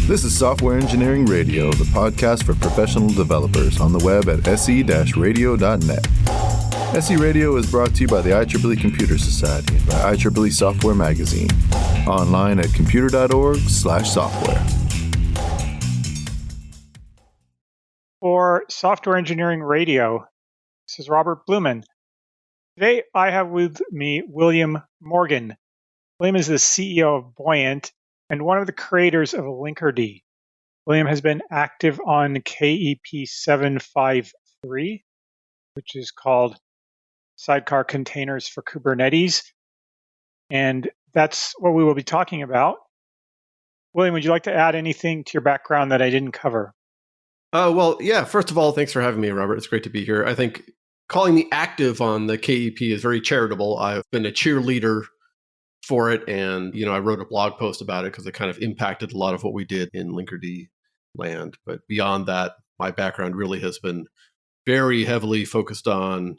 This is Software Engineering Radio, the podcast for professional developers on the web at se-radio.net. SE Radio is brought to you by the IEEE Computer Society and by IEEE Software Magazine. Online at computer.org/software. For Software Engineering Radio, this is Robert Blumen. Today I have with me William Morgan. William is the CEO of Bouyant and one of the creators of linkerd. William has been active on KEP 753, which is called Sidecar Containers for Kubernetes, and that's what we will be talking about. William, would you like to add anything to your background that I didn't cover? First of all, thanks for having me, Robert. It's great to be here. I think calling me active on the KEP is very charitable. I've been a cheerleader for it, and I wrote a blog post about it because it kind of impacted a lot of what we did in linkerd land. But beyond that, my background really has been very heavily focused on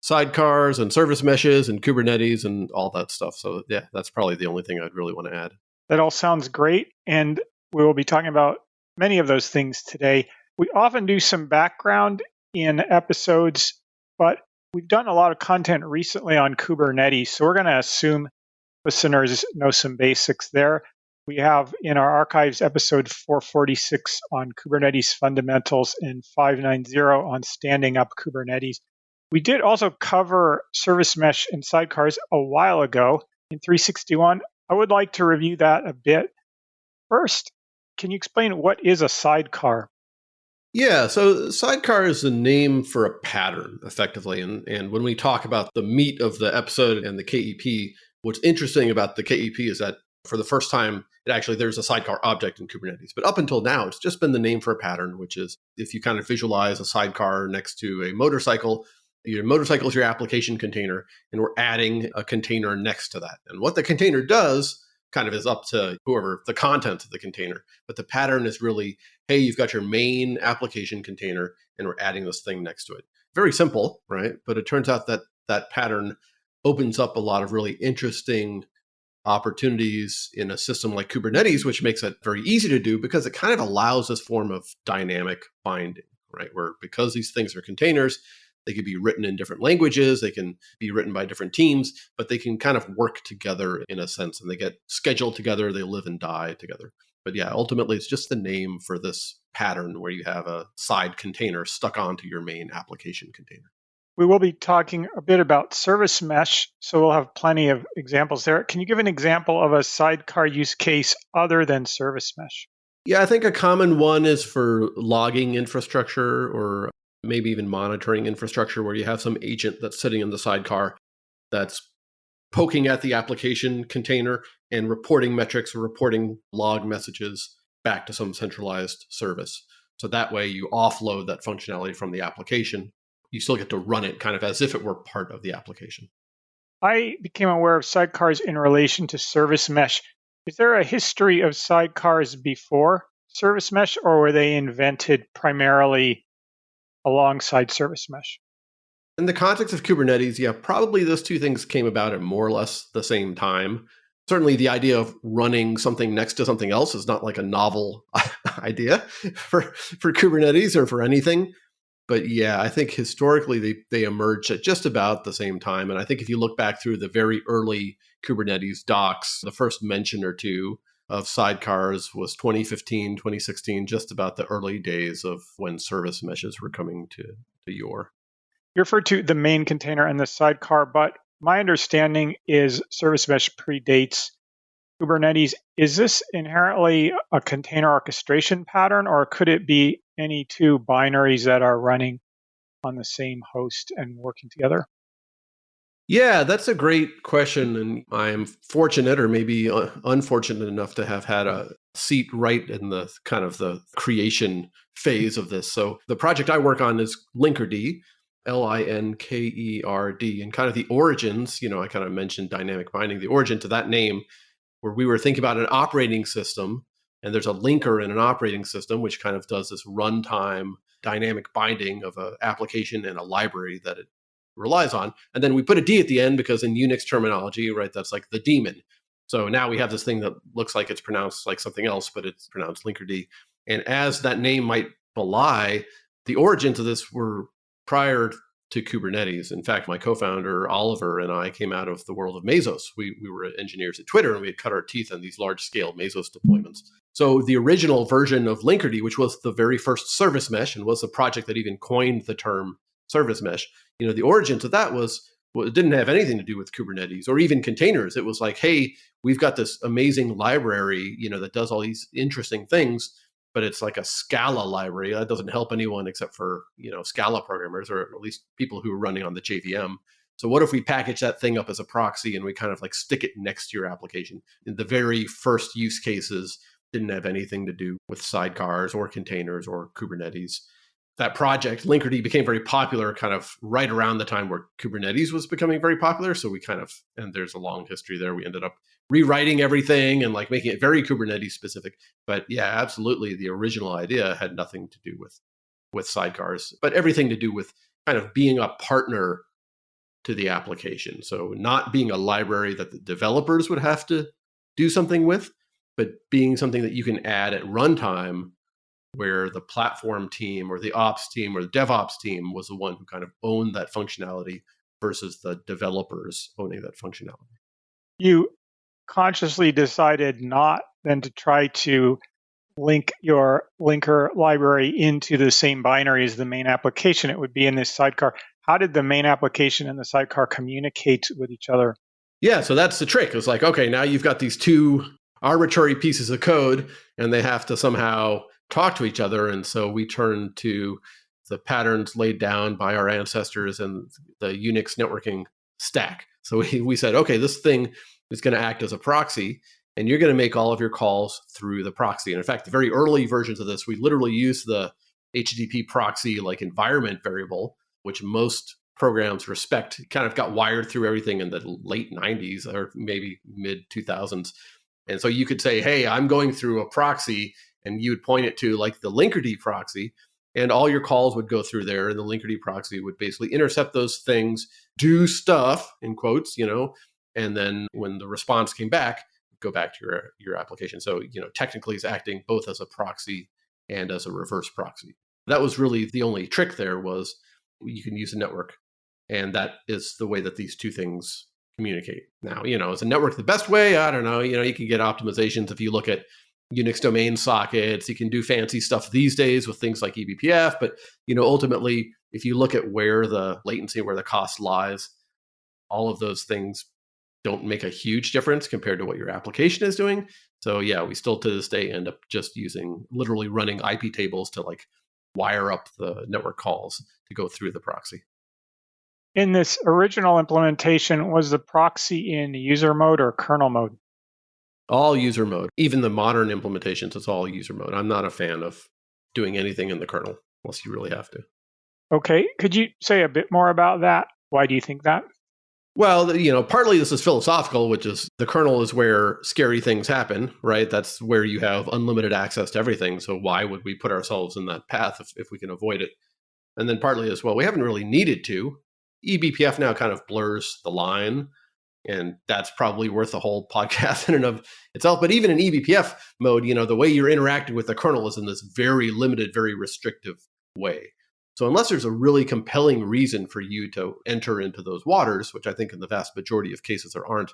sidecars and service meshes and Kubernetes and all that stuff. So yeah, that's probably the only thing I'd really want to add. That all sounds great, and we will be talking about many of those things today. We often do some background in episodes, but we've done a lot of content recently on Kubernetes, so we're going to assume listeners know some basics there. We have in our archives episode 446 on Kubernetes fundamentals and 590 on standing up Kubernetes. We did also cover service mesh and sidecars a while ago in 361. I would like to review that a bit. First, can you explain what is a sidecar? Yeah, so sidecar is the name for a pattern, effectively. And when we talk about the meat of the episode and the KEP, what's interesting about the KEP is that for the first time, there's a sidecar object in Kubernetes. But up until now, it's just been the name for a pattern, which is if you kind of visualize a sidecar next to a motorcycle, your motorcycle is your application container, and we're adding a container next to that. And what the container does kind of is up to whoever the content of the container. But the pattern is really, hey, you've got your main application container, and we're adding this thing next to it. Very simple, right? But it turns out that that pattern opens up a lot of really interesting opportunities in a system like Kubernetes, which makes it very easy to do because it kind of allows this form of dynamic binding, right? Where because these things are containers, they can be written in different languages, they can be written by different teams, but they can kind of work together in a sense, and they get scheduled together, they live and die together. But yeah, ultimately, it's just the name for this pattern where you have a side container stuck onto your main application container. We will be talking a bit about service mesh, so we'll have plenty of examples there. Can you give an example of a sidecar use case other than service mesh? Yeah, I think a common one is for logging infrastructure or maybe even monitoring infrastructure where you have some agent that's sitting in the sidecar that's poking at the application container and reporting metrics or reporting log messages back to some centralized service. So that way you offload that functionality from the application. You still get to run it kind of as if it were part of the application. I became aware of sidecars in relation to service mesh. Is there a history of sidecars before service mesh, or were they invented primarily alongside service mesh? In the context of Kubernetes, yeah, probably those two things came about at more or less the same time. Certainly the idea of running something next to something else is not like a novel idea for Kubernetes or for anything. But yeah, I think historically they emerged at just about the same time. And I think if you look back through the very early Kubernetes docs, the first mention or two of sidecars was 2015, 2016, just about the early days of when service meshes were coming to yore. You referred to the main container and the sidecar, but my understanding is service mesh predates Kubernetes. Is this inherently a container orchestration pattern, or could it be any two binaries that are running on the same host and working together? Yeah, that's a great question. And I'm fortunate or maybe unfortunate enough to have had a seat right in the kind of the creation phase of this. So the project I work on is linkerd, Linkerd, and kind of the origins, I kind of mentioned dynamic binding, the origin to that name, where we were thinking about an operating system, and there's a linker in an operating system, which kind of does this runtime dynamic binding of an application and a library that it relies on. And then we put a D at the end because in Unix terminology, right, that's like the daemon. So now we have this thing that looks like it's pronounced like something else, but it's pronounced Linkerd. And as that name might belie, the origins of this were prior to Kubernetes. In fact, my co-founder, Oliver, and I came out of the world of Mesos. We were engineers at Twitter, and we had cut our teeth on these large-scale Mesos deployments. So the original version of Linkerd, which was the very first service mesh and was the project that even coined the term service mesh, the origins of that it didn't have anything to do with Kubernetes or even containers. It was like, hey, we've got this amazing library, that does all these interesting things, but it's like a Scala library. That doesn't help anyone except for, Scala programmers, or at least people who are running on the JVM. So what if we package that thing up as a proxy and we kind of like stick it next to your application? And the very first use cases didn't have anything to do with sidecars or containers or Kubernetes. That project, Linkerd, became very popular kind of right around the time where Kubernetes was becoming very popular. So we and there's a long history there. We ended up rewriting everything and like making it very Kubernetes specific. But yeah, absolutely. The original idea had nothing to do with sidecars, but everything to do with kind of being a partner to the application. So not being a library that the developers would have to do something with, but being something that you can add at runtime, where the platform team or the ops team or the DevOps team was the one who kind of owned that functionality versus the developers owning that functionality. You consciously decided not then to try to link your linker library into the same binary as the main application. It would be in this sidecar. How did the main application and the sidecar communicate with each other? Yeah, so that's the trick. It's like, okay, now you've got these two arbitrary pieces of code and they have to somehow talk to each other. And so we turned to the patterns laid down by our ancestors and the Unix networking stack. So we said, okay, this thing is going to act as a proxy, and you're going to make all of your calls through the proxy. And in fact, the very early versions of this, we literally used the HTTP proxy like environment variable, which most programs respect. It kind of got wired through everything in the late 90s or maybe mid 2000s. And so you could say, hey, I'm going through a proxy, and you would point it to like the Linkerd proxy, and all your calls would go through there. And the Linkerd proxy would basically intercept those things, do stuff in quotes, and then when the response came back, go back to your application. So, technically it's acting both as a proxy and as a reverse proxy. That was really the only trick there, was you can use a network. And that is the way that these two things communicate. Now, is a network the best way? I don't know. You can get optimizations if you look at Unix domain sockets. You can do fancy stuff these days with things like eBPF. But, ultimately, if you look at where the latency, where the cost lies, all of those things don't make a huge difference compared to what your application is doing. So yeah, we still to this day end up just literally running IP tables to like wire up the network calls to go through the proxy. In this original implementation, was the proxy in user mode or kernel mode? All user mode. Even the modern implementations, it's all user mode. I'm not a fan of doing anything in the kernel unless you really have to. Okay. Could you say a bit more about that? Why do you think that? Well, partly this is philosophical, which is the kernel is where scary things happen, right? That's where you have unlimited access to everything. So why would we put ourselves in that path if we can avoid it? And then partly as well, we haven't really needed to. eBPF now kind of blurs the line, and that's probably worth a whole podcast in and of itself. But even in eBPF mode, the way you're interacting with the kernel is in this very limited, very restrictive way. So unless there's a really compelling reason for you to enter into those waters, which I think in the vast majority of cases there aren't,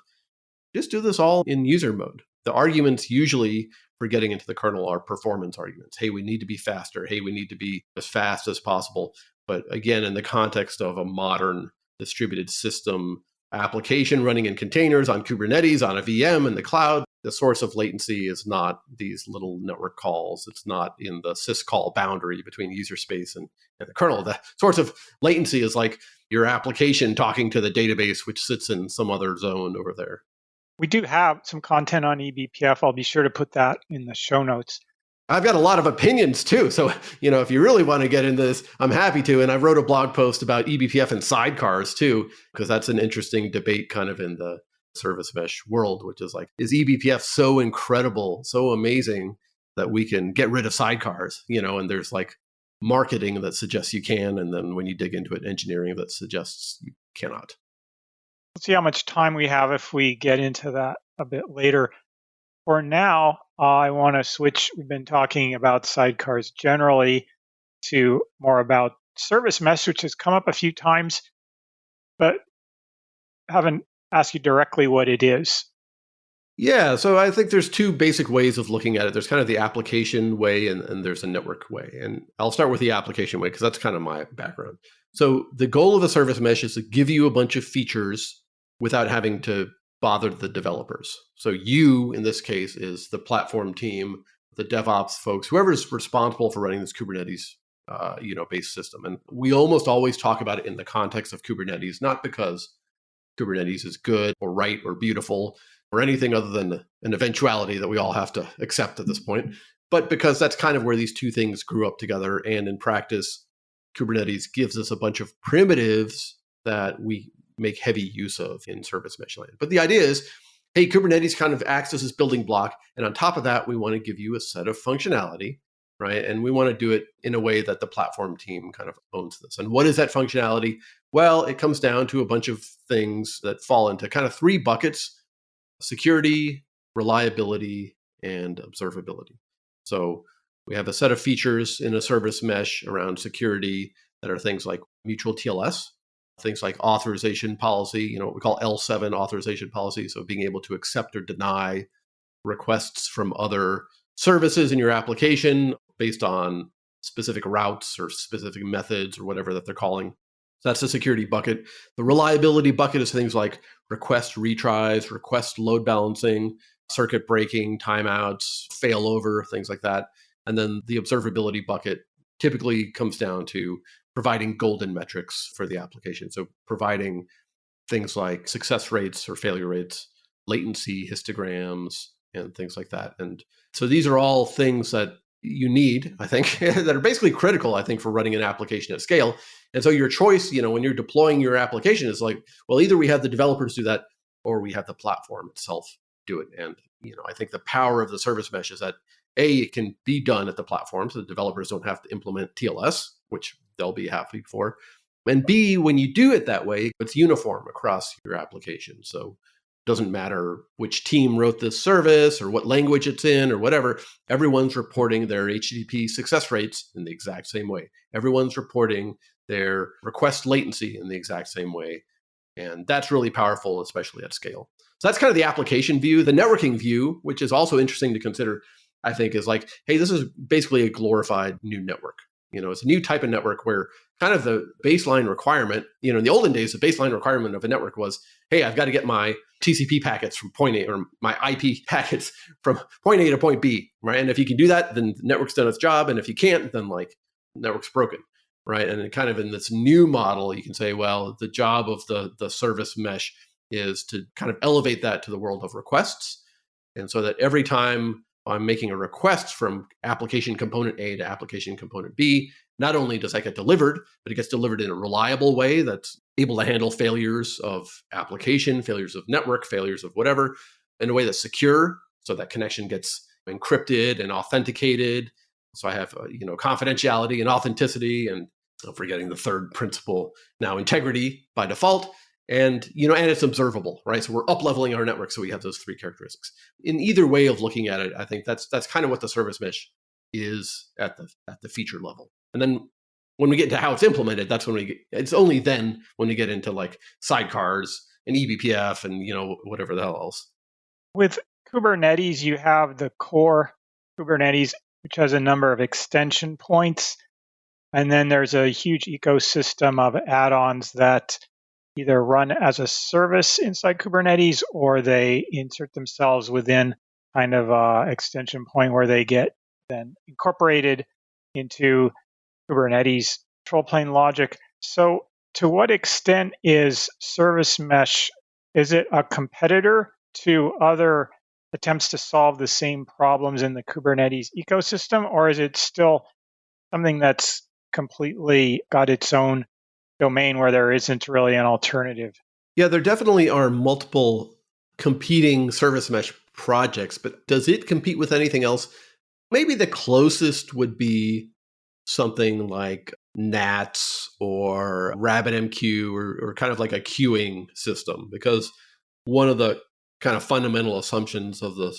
just do this all in user mode. The arguments usually for getting into the kernel are performance arguments. Hey, we need to be faster. Hey, we need to be as fast as possible. But again, in the context of a modern distributed system application running in containers on Kubernetes, on a VM in the cloud, the source of latency is not these little network calls. It's not in the syscall boundary between user space and the kernel. The source of latency is like your application talking to the database, which sits in some other zone over there. We do have some content on eBPF. I'll be sure to put that in the show notes. I've got a lot of opinions too. So, if you really want to get into this, I'm happy to. And I wrote a blog post about eBPF and sidecars too, because that's an interesting debate kind of in the service mesh world, which is like, is eBPF so incredible, so amazing that we can get rid of sidecars, and there's like marketing that suggests you can. And then when you dig into it, engineering that suggests you cannot. Let's see how much time we have if we get into that a bit later. For now, I want to switch. We've been talking about sidecars generally to more about service mesh, which has come up a few times, but haven't asked you directly what it is. Yeah, so I think there's two basic ways of looking at it. There's kind of the application way and there's a network way. And I'll start with the application way because that's kind of my background. So the goal of a service mesh is to give you a bunch of features without having to bother the developers. So you, in this case, is the platform team, the DevOps folks, whoever's responsible for running this Kubernetes based system. And we almost always talk about it in the context of Kubernetes, not because Kubernetes is good or right or beautiful or anything other than an eventuality that we all have to accept at this point, but because that's kind of where these two things grew up together. And in practice, Kubernetes gives us a bunch of primitives that we make heavy use of in service mesh land. But the idea is, hey, Kubernetes kind of acts as this building block. And on top of that, we want to give you a set of functionality, right? And we want to do it in a way that the platform team kind of owns this. And what is that functionality? Well, it comes down to a bunch of things that fall into kind of three buckets: security, reliability, and observability. So we have a set of features in a service mesh around security that are things like mutual TLS, things like authorization policy, what we call L7 authorization policy. So being able to accept or deny requests from other services in your application based on specific routes or specific methods or whatever that they're calling. So that's the security bucket. The reliability bucket is things like request retries, request load balancing, circuit breaking, timeouts, failover, things like that. And then the observability bucket typically comes down to providing golden metrics for the application. So providing things like success rates or failure rates, latency histograms, and things like that. And so these are all things that you need, I think, that are basically critical, I think, for running an application at scale. And so your choice, when you're deploying your application is like, well, either we have the developers do that or we have the platform itself do it. And, I think the power of the service mesh is that A, it can be done at the platform so the developers don't have to implement TLS, which they'll be happy for. And B, when you do it that way, it's uniform across your application. So it doesn't matter which team wrote this service or what language it's in or whatever. Everyone's reporting their HTTP success rates in the exact same way. Everyone's reporting their request latency in the exact same way. And that's really powerful, especially at scale. So that's kind of the application view. The networking view, which is also interesting to consider, I think, is like, hey, this is basically a glorified new network. It's a new type of network where kind of the baseline requirement, in the olden days, the baseline requirement of a network was, hey, I've got to get my TCP packets from point A or my IP packets from point A to point B, right? And if you can do that, then the network's done its job. And if you can't, then the network's broken, right? And kind of in this new model, you can say, well, the job of the service mesh is to kind of elevate that to the world of requests. And so that every time I'm making a request from application component A to application component B, not only does that get delivered, but it gets delivered in a reliable way that's able to handle failures of application, failures of network, failures of whatever, in a way that's secure. So that connection gets encrypted and authenticated. So I have, confidentiality and authenticity, and I'm forgetting the third principle now, integrity by default. And, and it's observable, right? So we're up-leveling our network. So we have those three characteristics. In either way of looking at it, I think that's kind of what the service mesh is at the feature level. And then when we get into how it's implemented, that's when it's only then when we get into like sidecars and eBPF and, whatever the hell else. With Kubernetes, you have the core Kubernetes, which has a number of extension points. And then there's a huge ecosystem of add-ons that either run as a service inside Kubernetes or they insert themselves within kind of a extension point where they get then incorporated into Kubernetes control plane logic. So to what extent is service mesh, is it a competitor to other attempts to solve the same problems in the Kubernetes ecosystem, or is it still something that's completely got its own domain where there isn't really an alternative? Yeah, there definitely are multiple competing service mesh projects, but does it compete with anything else? Maybe the closest would be something like NATs or RabbitMQ or kind of like a queuing system, because one of the kind of fundamental assumptions of the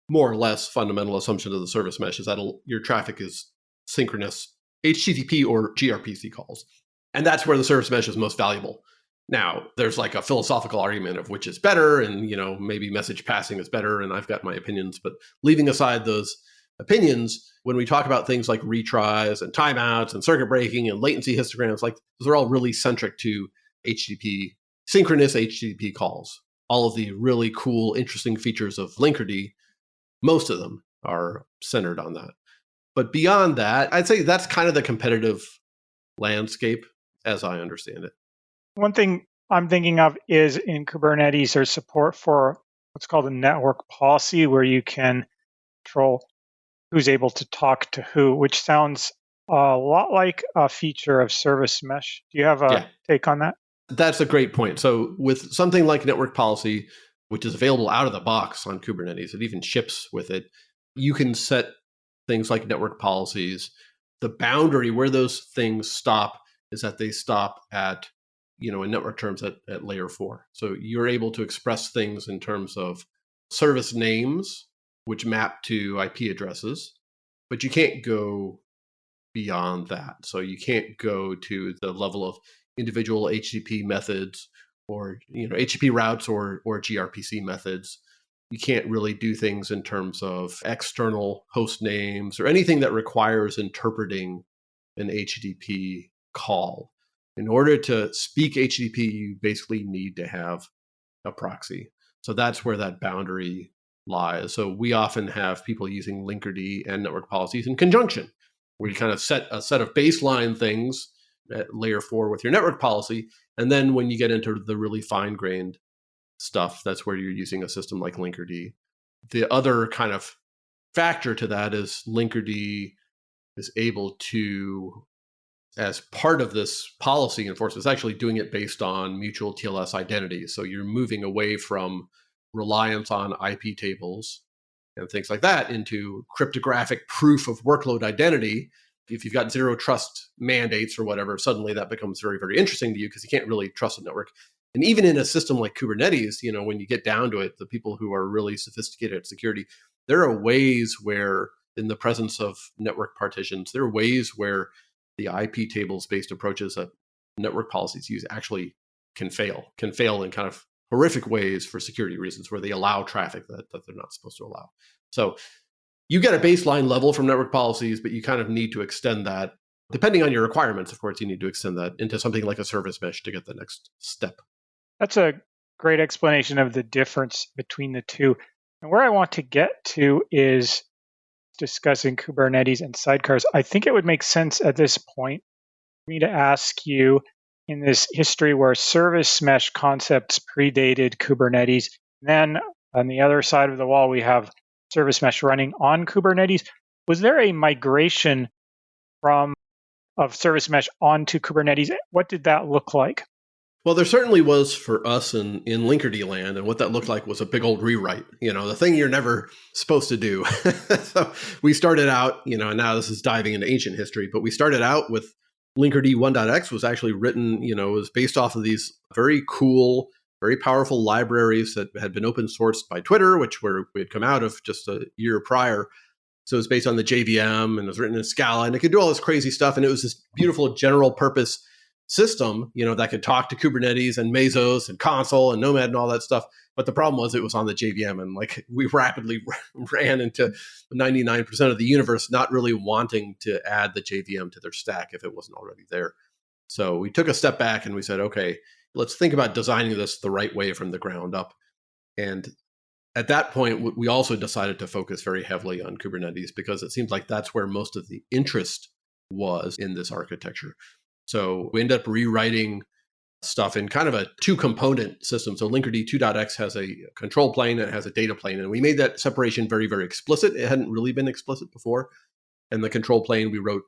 more or less fundamental assumption of the service mesh is that your traffic is synchronous HTTP or gRPC calls. And that's where the service mesh is most valuable. Now, there's like a philosophical argument of which is better, and maybe message passing is better, and I've got my opinions. But leaving aside those opinions, when we talk about things like retries and timeouts and circuit breaking and latency histograms, like those are all really centric to HTTP, synchronous HTTP calls. All of the really cool, interesting features of Linkerd, most of them are centered on that. But beyond that, I'd say that's kind of the competitive landscape as I understand it. One thing I'm thinking of is in Kubernetes, there's support for what's called a network policy, where you can control who's able to talk to who, which sounds a lot like a feature of service mesh. Do you have a take on that? That's a great point. So with something like network policy, which is available out of the box on Kubernetes, it even ships with it, you can set things like network policies. The boundary where those things stop is that they stop at, in network terms at layer 4. So you're able to express things in terms of service names, which map to IP addresses, but you can't go beyond that. So you can't go to the level of individual HTTP methods or HTTP routes or gRPC methods. You can't really do things in terms of external host names or anything that requires interpreting an HTTP call. In order to speak HTTP, you basically need to have a proxy. So that's where that boundary lies. So we often have people using Linkerd and network policies in conjunction, where you kind of set a set of baseline things at layer 4 with your network policy. And then when you get into the really fine-grained stuff, that's where you're using a system like Linkerd. The other kind of factor to that is Linkerd is able to, as part of this policy enforcement, is actually doing it based on mutual TLS identities. So you're moving away from reliance on IP tables and things like that into cryptographic proof of workload identity. If you've got zero trust mandates or whatever, suddenly that becomes very, very interesting to you because you can't really trust a network. And even in a system like Kubernetes, when you get down to it, the people who are really sophisticated at security, there are ways where, in the presence of network partitions, there are ways where the IP tables-based approaches that network policies use actually can fail in kind of horrific ways for security reasons, where they allow traffic that they're not supposed to allow. So you get a baseline level from network policies, but you kind of need to extend that. Depending on your requirements, of course, you need to extend that into something like a service mesh to get the next step. That's a great explanation of the difference between the two. And where I want to get to is discussing Kubernetes and sidecars. I think it would make sense at this point for me to ask you, in this history where service mesh concepts predated Kubernetes, then on the other side of the wall, we have service mesh running on Kubernetes. Was there a migration of service mesh onto Kubernetes? What did that look like? Well, there certainly was for us in Linkerd land, and what that looked like was a big old rewrite, the thing you're never supposed to do. So we started out, and now this is diving into ancient history, but we started out with Linkerd 1.x was actually written, was based off of these very cool, very powerful libraries that had been open sourced by Twitter, which we had come out of just a year prior. So it was based on the JVM and it was written in Scala, and it could do all this crazy stuff. And it was this beautiful general purpose system, that could talk to Kubernetes and Mesos and Consul and Nomad and all that stuff. But the problem was it was on the JVM, and we rapidly ran into 99% of the universe not really wanting to add the JVM to their stack if it wasn't already there. So we took a step back and we said, okay, let's think about designing this the right way from the ground up. And at that point, we also decided to focus very heavily on Kubernetes because it seems like that's where most of the interest was in this architecture. So we ended up rewriting stuff in kind of a 2-component system. So Linkerd 2.x has a control plane and it has a data plane. And we made that separation very, very explicit. It hadn't really been explicit before. And the control plane we wrote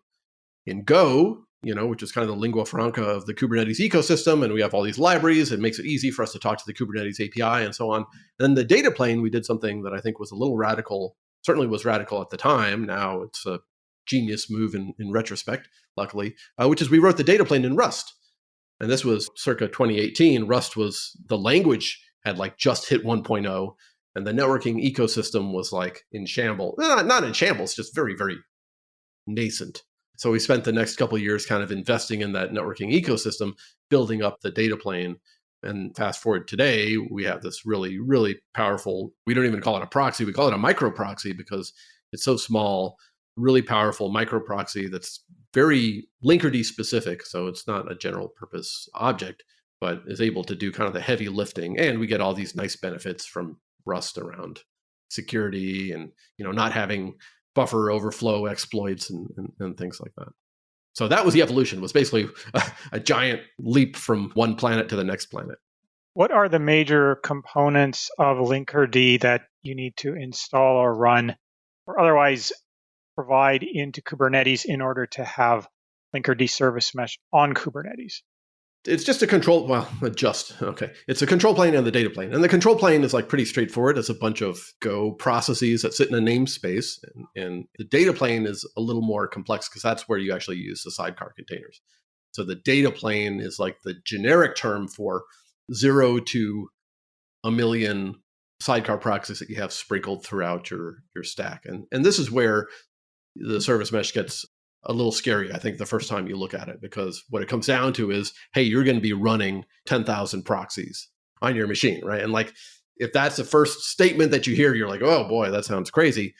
in Go, which is kind of the lingua franca of the Kubernetes ecosystem. And we have all these libraries. It makes it easy for us to talk to the Kubernetes API and so on. And then the data plane, we did something that I think was a little radical, certainly was radical at the time. Now it's a genius move in retrospect, luckily, which is we wrote the data plane in Rust. And this was circa 2018. Rust was, the language had like just hit 1.0, and the networking ecosystem was like in shambles. Not in shambles, just very, very nascent. So we spent the next couple of years kind of investing in that networking ecosystem, building up the data plane. And fast forward today, we have this really, really powerful, we don't even call it a proxy, we call it a micro proxy because it's so small, really powerful micro proxy that's very Linkerd specific. So it's not a general purpose object, but is able to do kind of the heavy lifting. And we get all these nice benefits from Rust around security and, not having buffer overflow exploits and things like that. So that was the evolution, was basically a giant leap from one planet to the next planet. What are the major components of Linkerd that you need to install or run or otherwise provide into Kubernetes in order to have Linkerd service mesh on Kubernetes? It's just a control, it's a control plane and the data plane. And the control plane is like pretty straightforward. It's a bunch of Go processes that sit in a namespace. And the data plane is a little more complex because that's where you actually use the sidecar containers. So the data plane is like the generic term for 0 to a million sidecar proxies that you have sprinkled throughout your stack. And this is where the service mesh gets a little scary, I think, the first time you look at it, because what it comes down to is, hey, you're going to be running 10,000 proxies on your machine, right? And like, if that's the first statement that you hear, you're like, oh boy, that sounds crazy.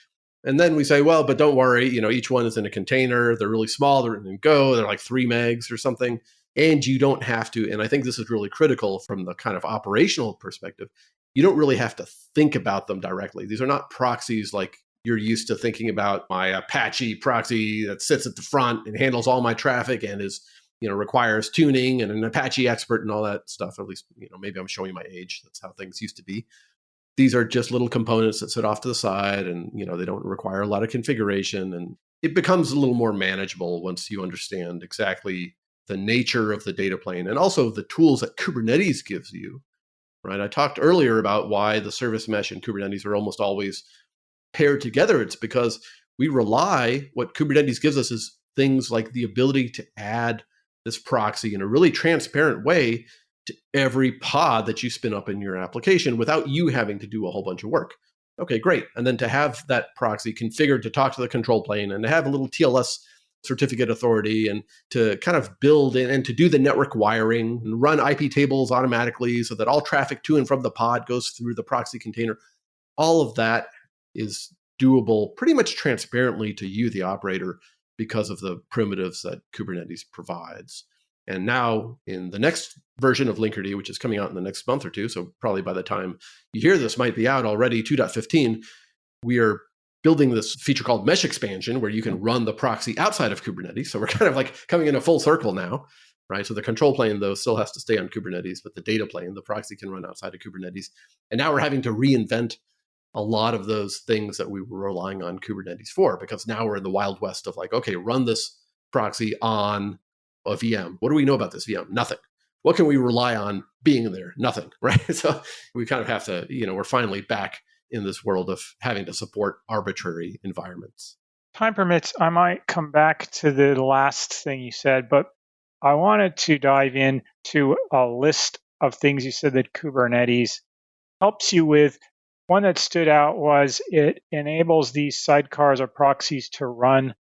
And then we say, well, but don't worry, each one is in a container. They're really small. They're in Go. They're like 3 megs or something. And you don't have to, and I think this is really critical from the kind of operational perspective, you don't really have to think about them directly. These are not proxies like you're used to thinking about my Apache proxy that sits at the front and handles all my traffic and is, requires tuning and an Apache expert and all that stuff. At least, maybe I'm showing my age. That's how things used to be. These are just little components that sit off to the side and, they don't require a lot of configuration. And it becomes a little more manageable once you understand exactly the nature of the data plane and also the tools that Kubernetes gives you, right? I talked earlier about why the service mesh and Kubernetes are almost always paired together. It's because what Kubernetes gives us is things like the ability to add this proxy in a really transparent way to every pod that you spin up in your application without you having to do a whole bunch of work. Okay, great. And then to have that proxy configured to talk to the control plane and to have a little TLS certificate authority and to kind of build in and to do the network wiring and run IP tables automatically so that all traffic to and from the pod goes through the proxy container. All of that is doable pretty much transparently to you, the operator, because of the primitives that Kubernetes provides. And now in the next version of Linkerd, which is coming out in the next month or two, so probably by the time you hear this might be out already, 2.15, we are building this feature called mesh expansion where you can run the proxy outside of Kubernetes. So we're kind of like coming in a full circle now, right? So the control plane, though, still has to stay on Kubernetes, but the data plane, the proxy can run outside of Kubernetes. And now we're having to reinvent a lot of those things that we were relying on Kubernetes for, because now we're in the Wild West of like, okay, run this proxy on a VM. What do we know about this VM? Nothing. What can we rely on being there? Nothing, right? So we kind of have to, we're finally back in this world of having to support arbitrary environments. Time permits, I might come back to the last thing you said, but I wanted to dive into a list of things you said that Kubernetes helps you with. One that stood out was it enables these sidecars or proxies to run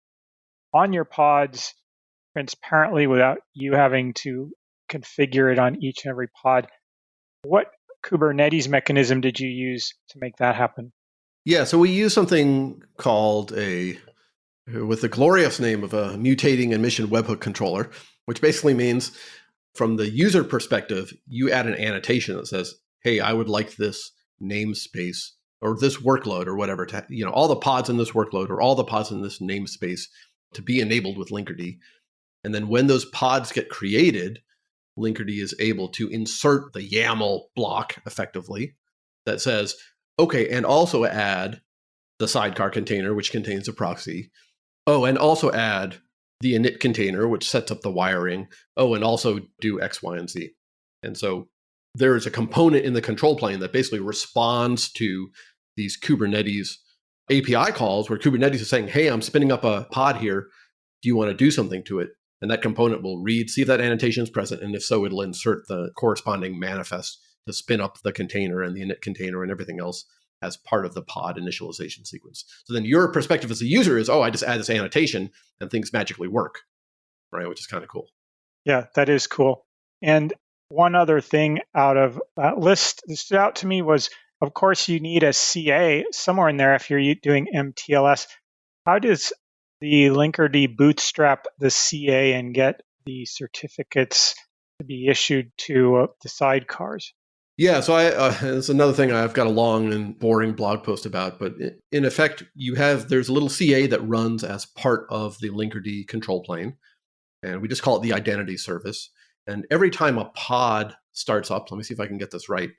on your pods transparently without you having to configure it on each and every pod. What Kubernetes mechanism did you use to make that happen? Yeah, so we use something called with the glorious name of a mutating emission webhook controller, which basically means from the user perspective, you add an annotation that says, hey, I would like this namespace or this workload or whatever, all the pods in this workload or all the pods in this namespace to be enabled with Linkerd. And then when those pods get created, Linkerd is able to insert the YAML block effectively that says, okay, and also add the sidecar container, which contains a proxy. Oh, and also add the init container, which sets up the wiring. Oh, and also do X, Y, and Z. And so there is a component in the control plane that basically responds to these Kubernetes API calls where Kubernetes is saying, hey, I'm spinning up a pod here. Do you want to do something to it? And that component will read, see if that annotation is present. And if so, it'll insert the corresponding manifest to spin up the container and the init container and everything else as part of the pod initialization sequence. So then your perspective as a user is, I just add this annotation and things magically work, right? Which is kind of cool. Yeah, that is cool. And one other thing out of that list that stood out to me was, of course, you need a CA somewhere in there if you're doing MTLS. How does the Linkerd bootstrap the CA and get the certificates to be issued to the sidecars? Yeah, so it's another thing I've got a long and boring blog post about, but in effect, there's a little CA that runs as part of the Linkerd control plane, and we just call it the identity service. And every time a pod starts up, let me see if I can get this right,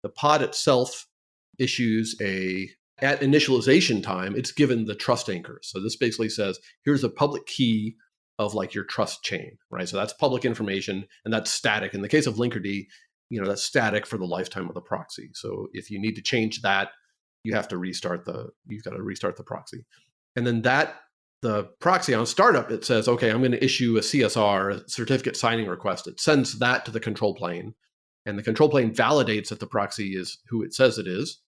the pod itself issues at initialization time, it's given the trust anchor. So this basically says, here's a public key of like your trust chain, right? So that's public information and that's static. In the case of Linkerd, that's static for the lifetime of the proxy. So if you need to change that, you've got to restart the proxy. And then the proxy on startup, it says, okay, I'm going to issue a CSR, a certificate signing request. It sends that to the control plane. And the control plane validates that the proxy is who it says it is,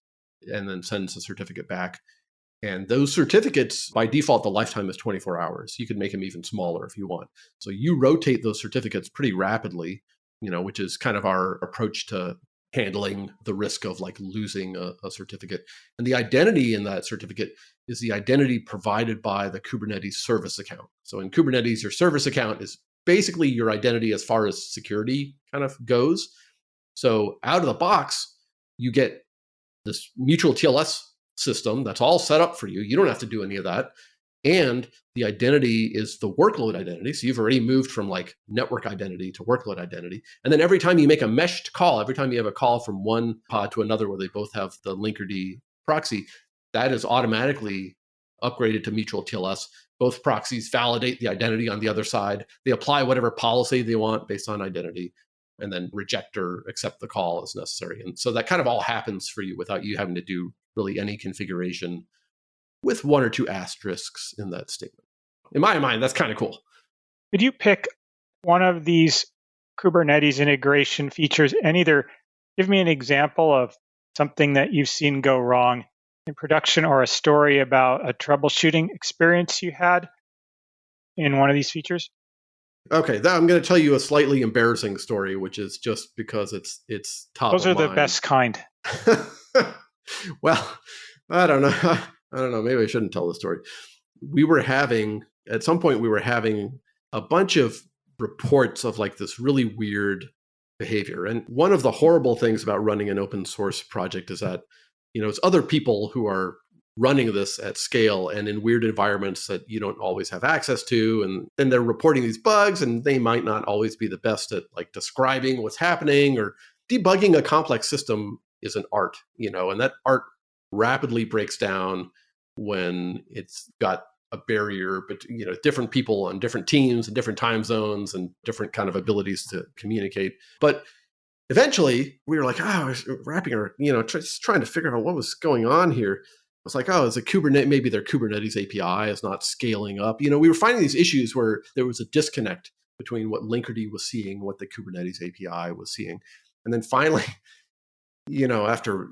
and then sends the certificate back. And those certificates, by default, the lifetime is 24 hours. You could make them even smaller if you want. So you rotate those certificates pretty rapidly, which is kind of our approach to handling the risk of like losing a certificate. And the identity in that certificate is the identity provided by the Kubernetes service account. So in Kubernetes, your service account is basically your identity as far as security kind of goes. So out of the box, you get this mutual TLS system that's all set up for you. You don't have to do any of that. And the identity is the workload identity. So you've already moved from like network identity to workload identity. And then every time you make a meshed call, every time you have a call from one pod to another where they both have the Linkerd proxy, that is automatically upgraded to mutual TLS. Both proxies validate the identity on the other side. They apply whatever policy they want based on identity, and then reject or accept the call as necessary. And so that kind of all happens for you without you having to do really any configuration, with one or two asterisks in that statement. In my mind, that's kind of cool. Could you pick one of these Kubernetes integration features and either give me an example of something that you've seen go wrong in production or a story about a troubleshooting experience you had in one of these features? Okay, I'm going to tell you a slightly embarrassing story, which is just because it's top Those of are mind. the best kind. Well, I don't know. Maybe I shouldn't tell the story. At some point, we were having a bunch of reports of like this really weird behavior. And one of the horrible things about running an open source project is that, it's other people who are running this at scale and in weird environments that you don't always have access to. And then they're reporting these bugs, and they might not always be the best at like describing what's happening, or debugging a complex system is an art, and that art rapidly breaks down when it's got a barrier, but different people on different teams and different time zones and different kind of abilities to communicate. But eventually we were like, wrapping our, just trying to figure out what was going on here. I was like, it's a Kubernetes, maybe their Kubernetes API is not scaling up. We were finding these issues where there was a disconnect between what Linkerd was seeing and what the Kubernetes API was seeing. And then finally, after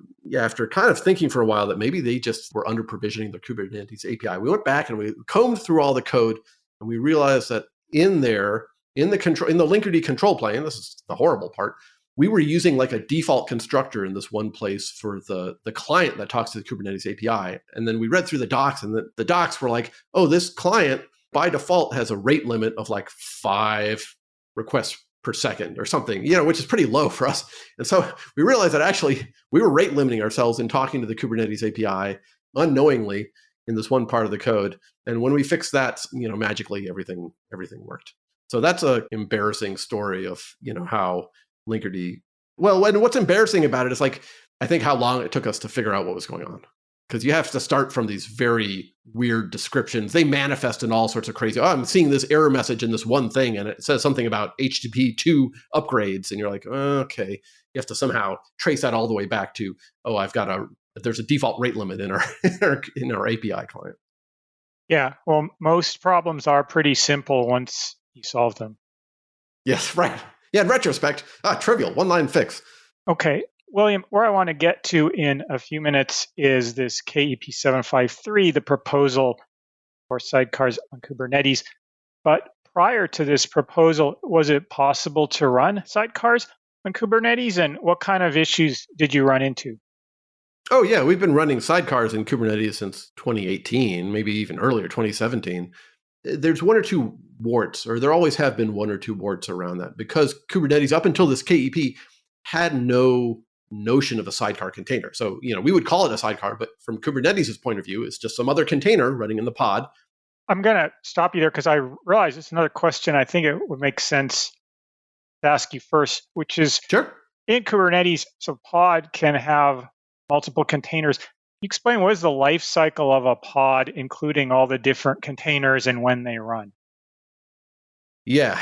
kind of thinking for a while that maybe they just were under provisioning the Kubernetes API, we went back and we combed through all the code, and we realized that in the Linkerd control plane, this is the horrible part, we were using like a default constructor in this one place for the client that talks to the Kubernetes API. And then we read through the docs, and the docs were like, this client by default has a rate limit of like 5 requests per second or something, which is pretty low for us. And so we realized that actually we were rate limiting ourselves in talking to the Kubernetes API unknowingly in this one part of the code. And when we fixed that, magically everything worked. So that's an embarrassing story of, how Linkerd, and what's embarrassing about it is like, I think how long it took us to figure out what was going on. Because you have to start from these very weird descriptions. They manifest in all sorts of crazy, I'm seeing this error message in this one thing, and it says something about HTTP 2 upgrades. And you're like, okay. You have to somehow trace that all the way back to, there's a default rate limit in our in our API client. Yeah, well, most problems are pretty simple once you solved them. Yes, right. Yeah, in retrospect, trivial, one-line fix. Okay, William, where I want to get to in a few minutes is this KEP 753, the proposal for sidecars on Kubernetes. But prior to this proposal, was it possible to run sidecars on Kubernetes? And what kind of issues did you run into? Oh, yeah, we've been running sidecars in Kubernetes since 2018, maybe even earlier, 2017. There's one or two warts, or there always have been one or two warts around that, because Kubernetes, up until this KEP, had no notion of a sidecar container. So, we would call it a sidecar, but from Kubernetes' point of view, it's just some other container running in the pod. I'm going to stop you there because I realize it's another question I think it would make sense to ask you first, which is, sure, in Kubernetes, so pod can have multiple containers. Can you explain what is the life cycle of a pod, including all the different containers and when they run? Yeah.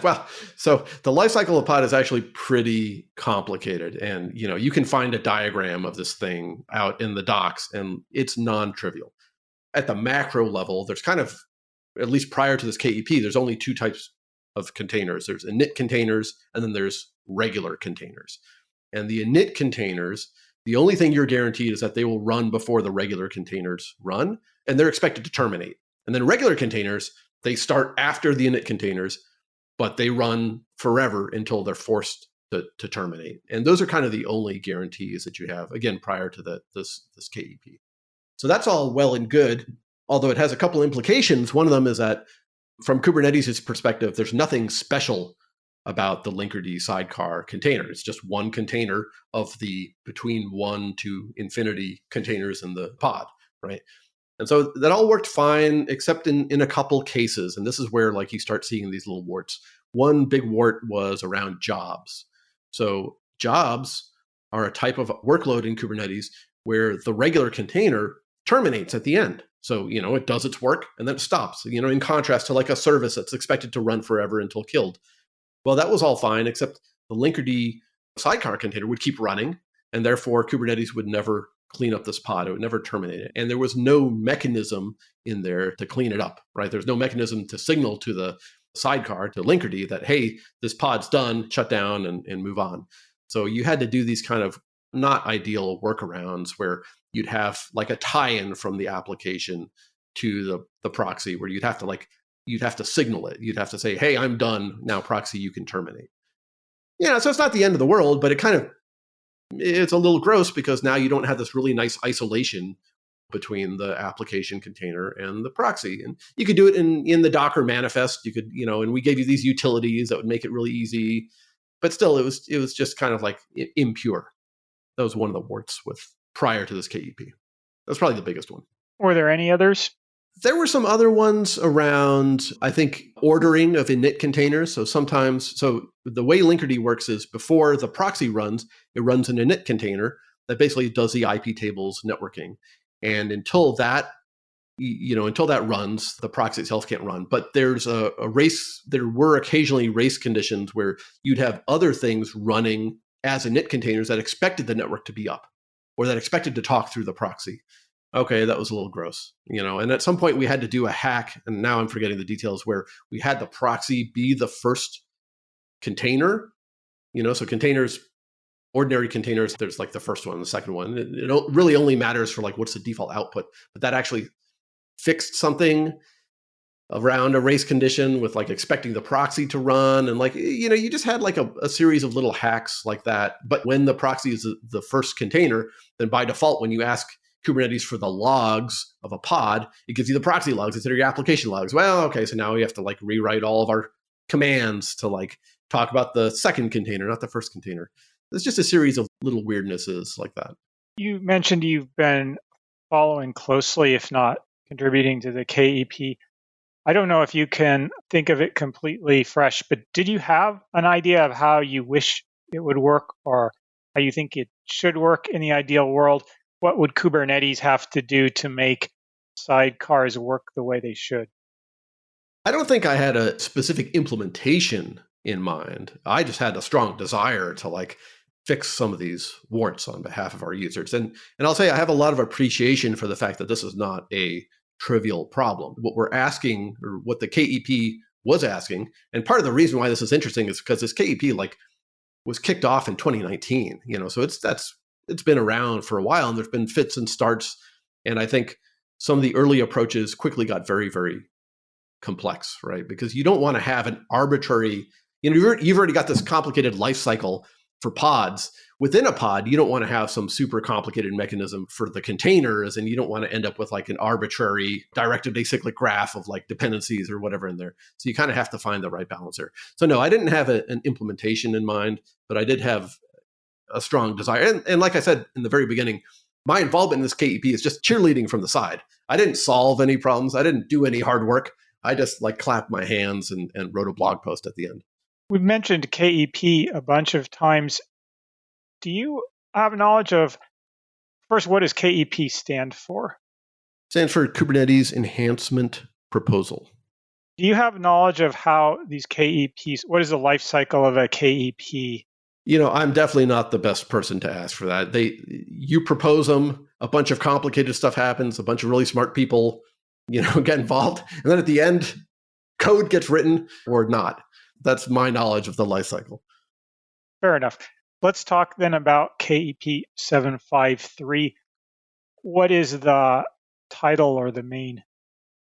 Well, so the life cycle of pod is actually pretty complicated. And, you can find a diagram of this thing out in the docs, and it's non-trivial. At the macro level, there's kind of, at least prior to this KEP, there's only two types of containers. There's init containers, and then there's regular containers. And the init containers, the only thing you're guaranteed is that they will run before the regular containers run, and they're expected to terminate. And then regular containers, they start after the init containers, but they run forever until they're forced to terminate. And those are kind of the only guarantees that you have, again, prior to this KEP. So that's all well and good, although it has a couple implications. One of them is that from Kubernetes' perspective, there's nothing special about the Linkerd sidecar container. It's just one container of the between 1 to infinity containers in the pod, right? And so that all worked fine, except in a couple cases. And this is where you start seeing these little warts. One big wart was around jobs. So jobs are a type of workload in Kubernetes where the regular container terminates at the end. So, it does its work and then it stops, in contrast to a service that's expected to run forever until killed. Well, that was all fine, except the Linkerd sidecar container would keep running, and therefore Kubernetes would never clean up this pod. It would never terminate it. And there was no mechanism in there to clean it up, right? There's no mechanism to signal to the sidecar, to Linkerd, that, hey, this pod's done, shut down and move on. So you had to do these kind of not ideal workarounds where you'd have a tie-in from the application to the proxy, where you'd have to signal it. You'd have to say, hey, I'm done. Now, proxy, you can terminate. So it's not the end of the world, but it's a little gross because now you don't have this really nice isolation between the application container and the proxy. And you could do it in the Docker manifest. You could, and we gave you these utilities that would make it really easy. But still, it was just kind of impure. That was one of the warts prior to this KEP. That's probably the biggest one. Were there any others? There were some other ones around, I think, ordering of init containers. So the way Linkerd works is before the proxy runs, it runs an init container that basically does the IP tables networking. And until that runs, the proxy itself can't run. But there's a race. There were occasionally race conditions where you'd have other things running as init containers that expected the network to be up, or that expected to talk through the proxy. Okay, that was a little gross, and at some point we had to do a hack, and now I'm forgetting the details, where we had the proxy be the first container, so containers, ordinary containers, there's the first one, the second one. It really only matters for what's the default output, but that actually fixed something around a race condition with expecting the proxy to run. And you just had a series of little hacks like that. But when the proxy is the first container, then by default, when you ask Kubernetes for the logs of a pod, it gives you the proxy logs instead of your application logs. Well, okay, so now we have to rewrite all of our commands to talk about the second container, not the first container. It's just a series of little weirdnesses like that. You mentioned you've been following closely, if not contributing to the KEP. I don't know if you can think of it completely fresh, but did you have an idea of how you wish it would work, or how you think it should work in the ideal world? What would Kubernetes have to do to make sidecars work the way they should? I don't think I had a specific implementation in mind. I just had a strong desire to fix some of these warts on behalf of our users. And I'll say I have a lot of appreciation for the fact that this is not a trivial problem. What we're asking, or what the KEP was asking. And part of the reason why this is interesting is because this KEP was kicked off in 2019. So it's been around for a while, and there's been fits and starts. And I think some of the early approaches quickly got very, very complex, right? Because you don't want to have an arbitrary, you've already got this complicated life cycle for pods. Within a pod, you don't want to have some super complicated mechanism for the containers, and you don't want to end up with like an arbitrary directed acyclic graph of like dependencies or whatever in there. So you kind of have to find the right balance there. So no, I didn't have an implementation in mind, but I did have a strong desire. And like I said in the very beginning, my involvement in this KEP is just cheerleading from the side. I didn't solve any problems. I didn't do any hard work. I just like clapped my hands and wrote a blog post at the end. We've mentioned KEP a bunch of times. Do you have knowledge of, first, what does KEP stand for? Stands for Kubernetes Enhancement Proposal. Do you have knowledge of how these KEPs, what is the life cycle of a KEP? I'm definitely not the best person to ask for that. You propose them, a bunch of complicated stuff happens, a bunch of really smart people, get involved. And then at the end, code gets written or not. That's my knowledge of the life cycle. Fair enough. Let's talk then about KEP 753. What is the title or the main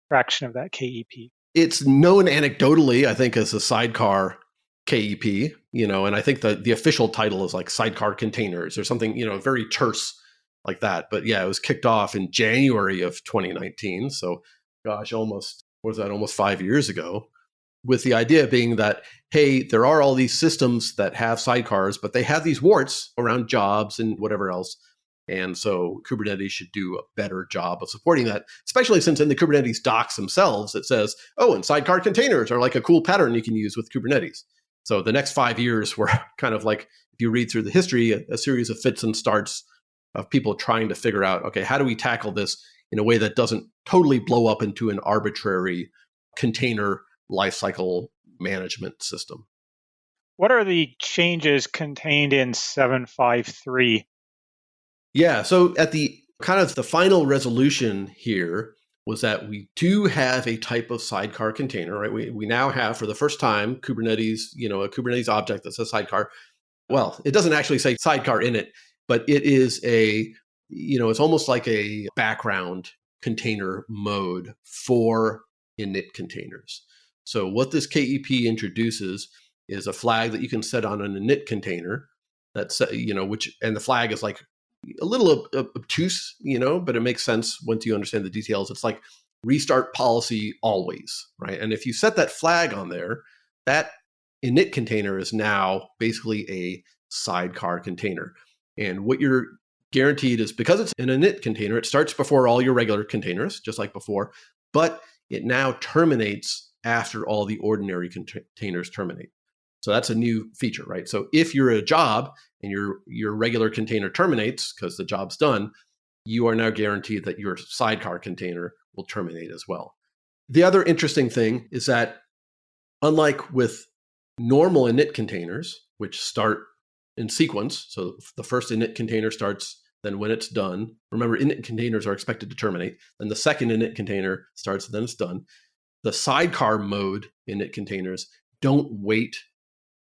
fraction of that KEP? It's known anecdotally, I think, as a sidecar KEP, and I think the official title is like sidecar containers or something, very terse like that. But yeah, it was kicked off in January of 2019. So gosh, almost 5 years ago, with the idea being that, hey, there are all these systems that have sidecars, but they have these warts around jobs and whatever else. And so Kubernetes should do a better job of supporting that, especially since in the Kubernetes docs themselves, it says, and sidecar containers are like a cool pattern you can use with Kubernetes. So the next 5 years were kind of like, if you read through the history, a series of fits and starts of people trying to figure out, okay, how do we tackle this in a way that doesn't totally blow up into an arbitrary container lifecycle management system? What are the changes contained in 753? Yeah, so at the kind of the final resolution here was that we do have a type of sidecar container, right? We now have, for the first time, Kubernetes, a Kubernetes object that says sidecar. Well, it doesn't actually say sidecar in it, but it is it's almost like a background container mode for init containers. So what this KEP introduces is a flag that you can set on an init container that's, and the flag is like a little obtuse, but it makes sense once you understand the details. It's like restart policy always, right? And if you set that flag on there, that init container is now basically a sidecar container. And what you're guaranteed is, because it's an init container, it starts before all your regular containers, just like before, but it now terminates after all the ordinary containers terminate. So that's a new feature, right? So if you're a job and your regular container terminates because the job's done, you are now guaranteed that your sidecar container will terminate as well. The other interesting thing is that, unlike with normal init containers, which start in sequence, so the first init container starts, then when it's done, remember, init containers are expected to terminate, then the second init container starts, then it's done. The sidecar mode init containers don't wait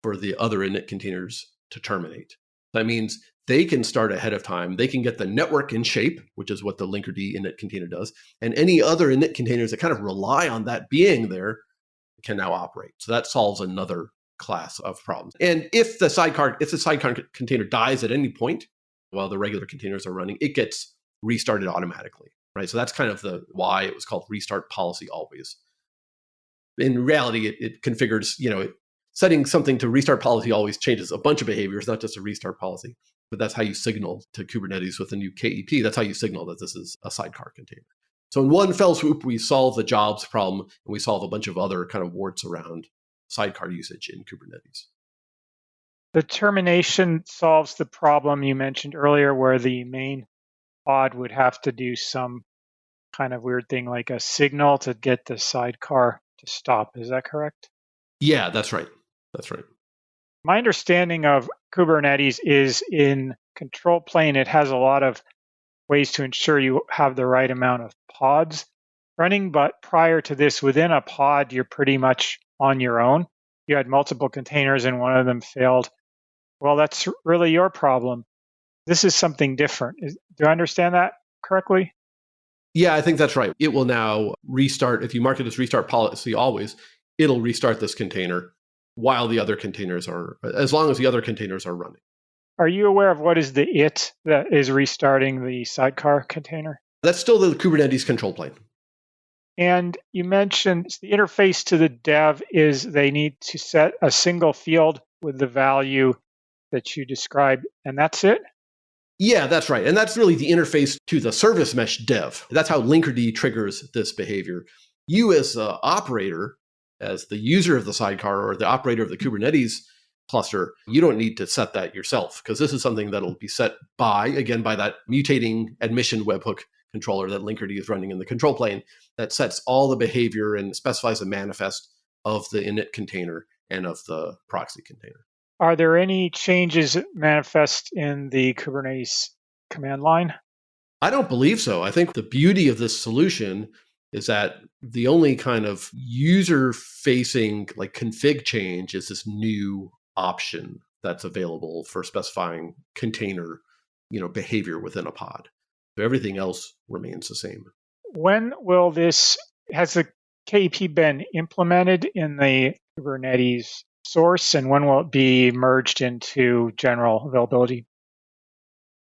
for the other init containers to terminate. That means they can start ahead of time. They can get the network in shape, which is what the linkerd init container does. And any other init containers that kind of rely on that being there can now operate. So that solves another class of problems. And if the sidecar container dies at any point while the regular containers are running, it gets restarted automatically, right? So that's kind of why it was called restart policy always. In reality, it configures, setting something to restart policy always changes a bunch of behaviors, not just a restart policy. But that's how you signal to Kubernetes with a new KEP. That's how you signal that this is a sidecar container. So in one fell swoop, we solve the jobs problem, and we solve a bunch of other kind of warts around sidecar usage in Kubernetes. The termination solves the problem you mentioned earlier, where the main pod would have to do some kind of weird thing like a signal to get the sidecar to stop. Is that correct? Yeah, that's right. That's right. My understanding of Kubernetes is in control plane, it has a lot of ways to ensure you have the right amount of pods running. But prior to this, within a pod, you're pretty much on your own. You had multiple containers and one of them failed. Well, that's really your problem. This is something different. Do I understand that correctly? Yeah, I think that's right. It will now restart. If you mark it as restart policy always, it'll restart this container while the other containers are, as long as the other containers are running. Are you aware of what is the it that is restarting the sidecar container? That's still the Kubernetes control plane. And you mentioned the interface to the dev is they need to set a single field with the value that you described, and that's it? Yeah, that's right. And that's really the interface to the service mesh dev. That's how Linkerd triggers this behavior. You as an operator, as the user of the sidecar or the operator of the Kubernetes cluster, you don't need to set that yourself because this is something that'll be set by that mutating admission webhook controller that Linkerd is running in the control plane that sets all the behavior and specifies a manifest of the init container and of the proxy container. Are there any changes manifest in the Kubernetes command line? I don't believe so. I think the beauty of this solution is that the only kind of user-facing like config change is this new option that's available for specifying container, behavior within a pod. So everything else remains the same. When has the KEP been implemented in the Kubernetes source, and when will it be merged into general availability?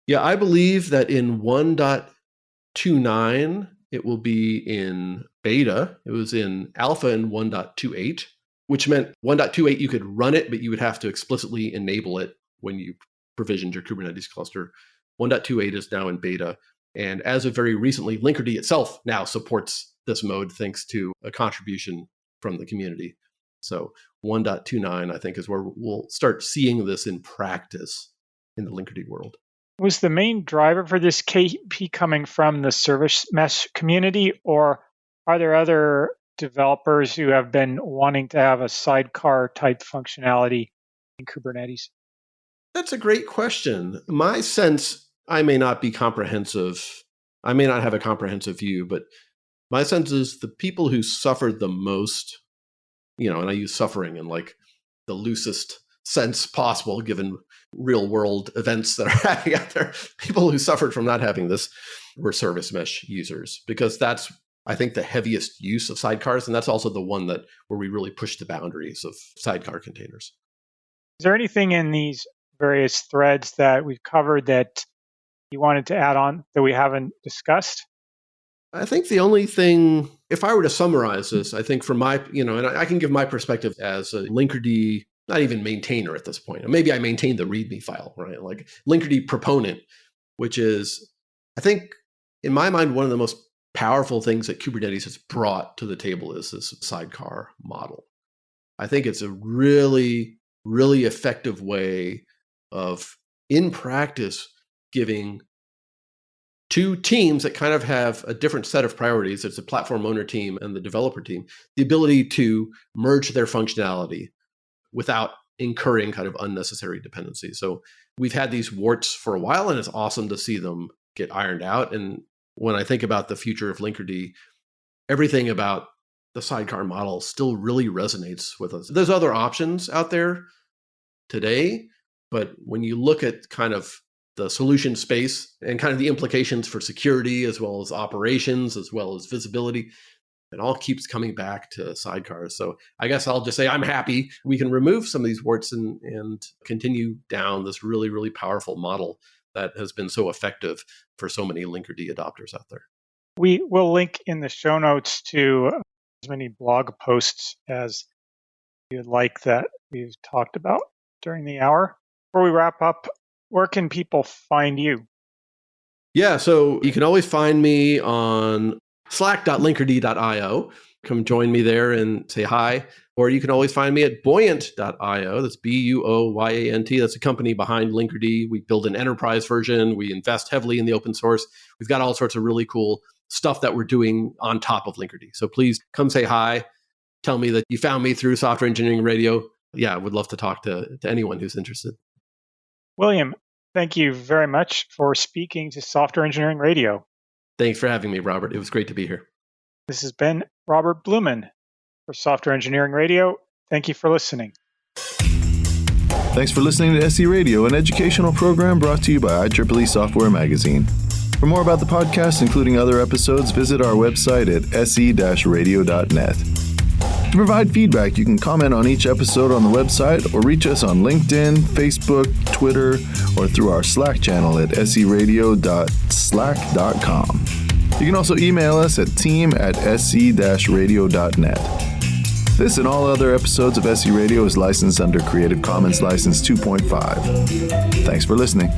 Yeah, I believe that in 1.29, it will be in beta. It was in alpha in 1.28, which meant 1.28 you could run it, but you would have to explicitly enable it when you provisioned your Kubernetes cluster. 1.28 is now in beta. And as of very recently, Linkerd itself now supports this mode thanks to a contribution from the community. So 1.29, I think, is where we'll start seeing this in practice in the Linkerd world. Was the main driver for this KP coming from the service mesh community, or are there other developers who have been wanting to have a sidecar type functionality in Kubernetes? That's a great question. My sense, I may not be comprehensive. I may not have a comprehensive view, but my sense is the people who suffered the most, and I use suffering in like the loosest sense possible, given real world events that are happening out there. People who suffered from not having this were service mesh users, because that's, I think, the heaviest use of sidecars. And that's also the one where we really push the boundaries of sidecar containers. Is there anything in these various threads that we've covered that you wanted to add on that we haven't discussed? I think the only thing, if I were to summarize this, I think from my, and I can give my perspective as a Linkerd, not even maintainer at this point. Maybe I maintain the README file, right? Like Linkerd proponent, which is, I think, in my mind, one of the most powerful things that Kubernetes has brought to the table is this sidecar model. I think it's a really, really effective way of, in practice, giving two teams that kind of have a different set of priorities. It's the platform owner team and the developer team, the ability to merge their functionality without incurring kind of unnecessary dependencies. So we've had these warts for a while, and it's awesome to see them get ironed out. And when I think about the future of Linkerd, everything about the sidecar model still really resonates with us. There's other options out there today, but when you look at kind of the solution space and kind of the implications for security, as well as operations, as well as visibility, it all keeps coming back to sidecars. So I guess I'll just say I'm happy we can remove some of these warts and continue down this really, really powerful model that has been so effective for so many Linkerd adopters out there. We will link in the show notes to as many blog posts as you'd like that we've talked about during the hour. Before we wrap up, where can people find you? Yeah, so you can always find me on slack.linkerd.io. Come join me there and say hi. Or you can always find me at buoyant.io. That's Buoyant. That's a company behind Linkerd. We build an enterprise version. We invest heavily in the open source. We've got all sorts of really cool stuff that we're doing on top of Linkerd. So please come say hi. Tell me that you found me through Software Engineering Radio. Yeah, I would love to talk to anyone who's interested. William, thank you very much for speaking to Software Engineering Radio. Thanks for having me, Robert. It was great to be here. This has been Robert Blumen for Software Engineering Radio. Thank you for listening. Thanks for listening to SE Radio, an educational program brought to you by IEEE Software Magazine. For more about the podcast, including other episodes, visit our website at se-radio.net. To provide feedback, you can comment on each episode on the website or reach us on LinkedIn, Facebook, Twitter, or through our Slack channel at seradio.slack.com. You can also email us at team@se-radio.net. This and all other episodes of SE Radio is licensed under Creative Commons License 2.5. Thanks for listening.